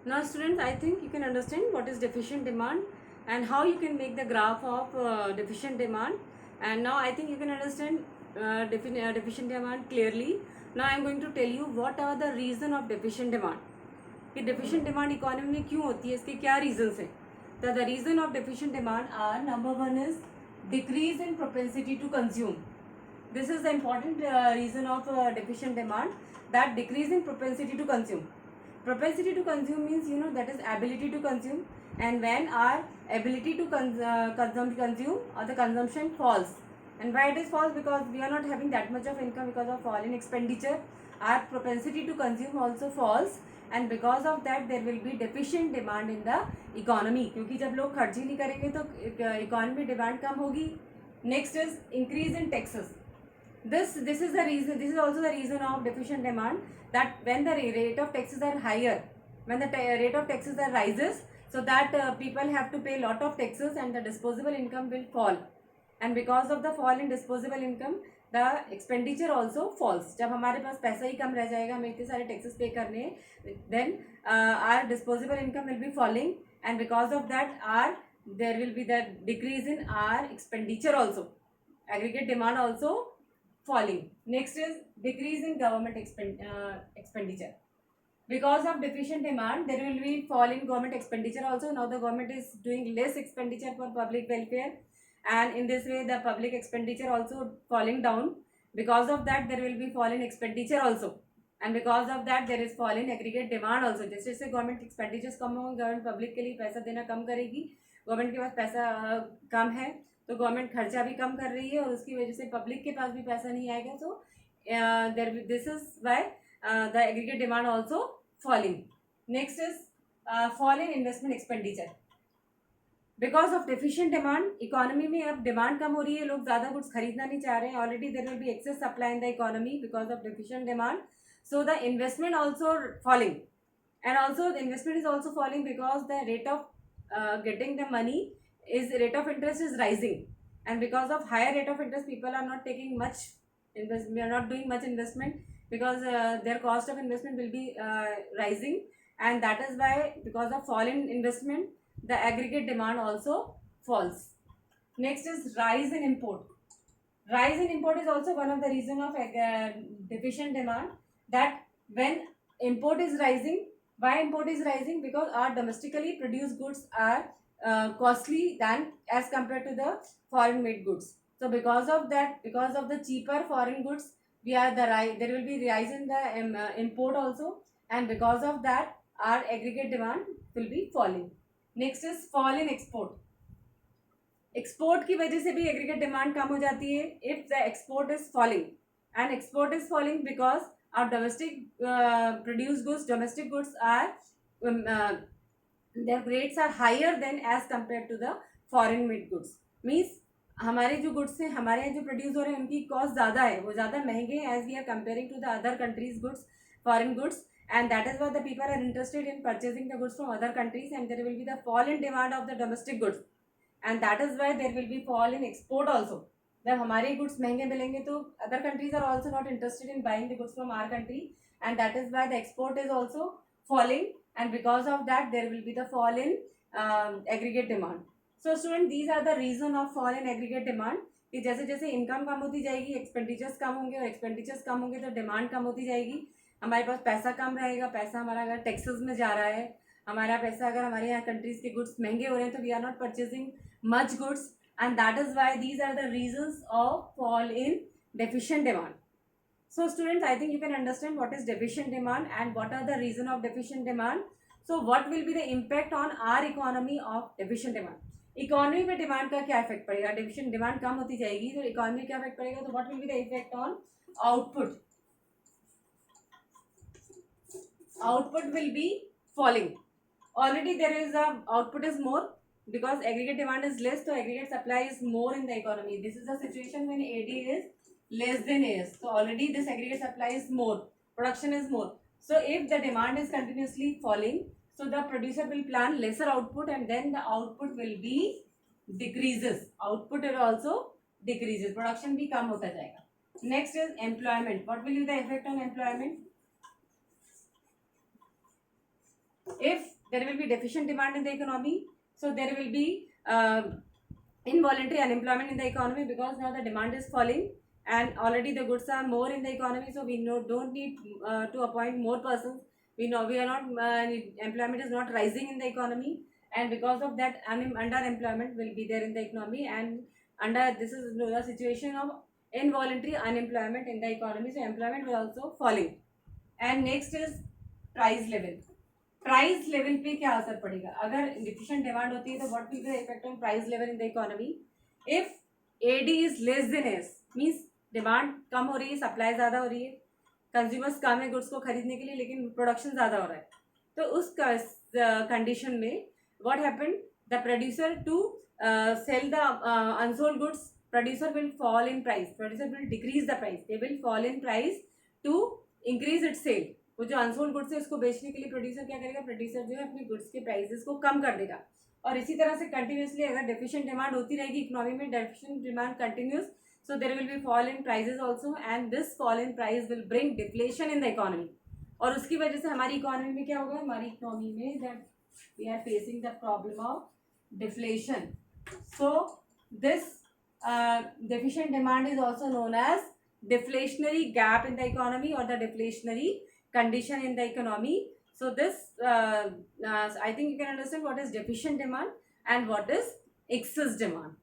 Now students, I think you can understand what is deficient demand and how you can make the graph of deficient demand. And now I think you can understand deficient demand clearly. Now I am going to tell you what are the reason of deficient demand. कि deficient demand economy में क्यों होती है, इसके क्या reasons हैं. The reason of deficient demand are, number one is decrease in propensity to consume. This is the important reason of deficient demand, that decrease in propensity to consume. Propensity to consume means, that is ability to consume, and when our ability to consume or the consumption falls. And why it is false? Because we are not having that much of income because of fall in expenditure. Our propensity to consume also falls, and because of that there will be deficient demand in the economy. क्योंकि जब लोग खर्च ही नहीं करेंगे तो economy demand कम होगी. Next is increase in taxes. This is the reason. This is also the reason of deficient demand, that when the rate of taxes are higher, when the rate of taxes are rises, so that people have to pay lot of taxes and the disposable income will fall, and because of the fall in disposable income the expenditure also falls. जब हमारे पास पैसा ही कम रह जाएगा, हमें इतने सारे taxes पे करने हैं, then our disposable income will be falling, and because of that there will be the decrease in our expenditure also, aggregate demand also falling. Next is decrease in government expenditure. Because of deficient demand there will be fall in government expenditure also. Now the government is doing less expenditure for public welfare, and in this way the public expenditure also falling down. Because of that there will be fall in expenditure also, and because of that there is fall in aggregate demand also. जैसे जैसे government expenditures कम होंगे, government public के लिए पैसा देना कम करेगी. Government के पास पैसा कम है तो गवर्नमेंट खर्चा भी कम कर रही है, और उसकी वजह से पब्लिक के पास भी पैसा नहीं आएगा. तो this is why the aggregate demand also falling. Next is fall in investment expenditure. Because of deficient demand economy में अब डिमांड कम हो रही है, लोग ज़्यादा गुड्स खरीदना नहीं चाह रहे हैं. Already there will B excess supply in the economy because of deficient demand. So the investment also falling, and also the investment is also falling because the rate of getting the money is, rate of interest is rising, and because of higher rate of interest people are not taking much we are not doing much investment, because their cost of investment will be rising, and that is why because of fall in investment the aggregate demand also falls. Next is rise in import. Rise in import is also one of the reason of deficient demand, that when import is rising. Why import is rising? Because our domestically produced goods are costly than as compared to the foreign made goods. So because of that, because of the cheaper foreign goods, there will be rise in the import also, and because of that our aggregate demand will be falling. Next is fall in export. Export की वजह से भी aggregate demand कम हो जाती है if the export is falling. And export is falling because our domestic produced goods, domestic goods are their rates are higher than as compared to the foreign made goods. Means हमारे जो goods हैं, हमारे यहाँ जो produce हो रहे हैं उनकी कॉस्ट ज़्यादा है, वो ज़्यादा महंगे हैं as we are comparing to the other countries goods, foreign goods, and that is why the people are interested in purchasing the goods from other countries, and there will be the fall in demand of the domestic goods, and that is why there will be fall in export also. जब हमारे goods महंगे मिलेंगे तो other countries are also not interested in buying the goods from our country, and that is why the export is also falling, and because of that there will be the fall in aggregate demand. So student, these are the reason of fall in aggregate demand, कि जैसे जैसे income कम होती जाएगी expenditures कम होंगे, और expenditures कम होंगे तो demand कम होती जाएगी. हमारे पास पैसा कम रहेगा, पैसा हमारा अगर टैक्सेस में जा रहा है, हमारा पैसा अगर हमारे यहाँ कंट्रीज के गुड्स महंगे हो रहे हैं तो we are not purchasing much goods, and that is why these are the reasons of fall in deficient demand. So students, I think you can understand what is deficient demand and what are the reason of deficient demand. So what will be the impact on our economy of deficient demand? Economy पे demand का क्या effect पड़ेगा? Deficient demand कम होती जाएगी तो economy क्या effect पड़ेगा? तो what will be the effect on output? Output will be falling. Already there is a output is more, because aggregate demand is less, so aggregate supply is more in the economy. This is the situation when AD is less than AS. So already this aggregate supply is more, production is more. So if the demand is continuously falling, so the producer will plan lesser output, and then the output will be decreases. Output will also decreases. Production भी कम होता जाएगा. Next is employment. What will be the effect on employment? If there will be deficient demand in the economy. So there will be involuntary unemployment in the economy, because now the demand is falling and already the goods are more in the economy. So we don't need to appoint more persons. We know we are not employment is not rising in the economy, and because of that underemployment will be there in the economy, and under this is a situation of involuntary unemployment in the economy. So employment will also falling. And next is price level. Price level पे क्या असर पड़ेगा अगर deficient demand होती है, तो what will be the effect on price level in the economy? If AD is less than S, means demand कम हो रही है, सप्लाई ज़्यादा हो रही है, कंज्यूमर्स कम है गुड्स को खरीदने के लिए, लेकिन प्रोडक्शन ज़्यादा हो रहा है, तो उस कंडीशन में what happen, the producer to sell the unsold goods, producer will fall in price, producer will decrease the price, they will fall in price to increase it sale. वो जो अनसोल्ड गुड्स है उसको बेचने के लिए producer क्या करेगा, producer जो है अपने गुड्स के प्राइसेस को कम कर देगा। और इसी तरह से कंटिन्यूसली अगर डेफिशिएंट डिमांड होती रहेगी इकोनॉमी में, deficient demand continues, so there will be fall in prices also, and this fall in price will bring deflation in the economy. और उसकी वजह से हमारी इकोनॉमी में क्या होगा, हमारी इकोनॉमी में that we are facing the problem of deflation. So this deficient demand is also known as deflationary gap in the economy or the deflationary condition in the economy. So this I think you can understand what is deficient demand and what is excess demand.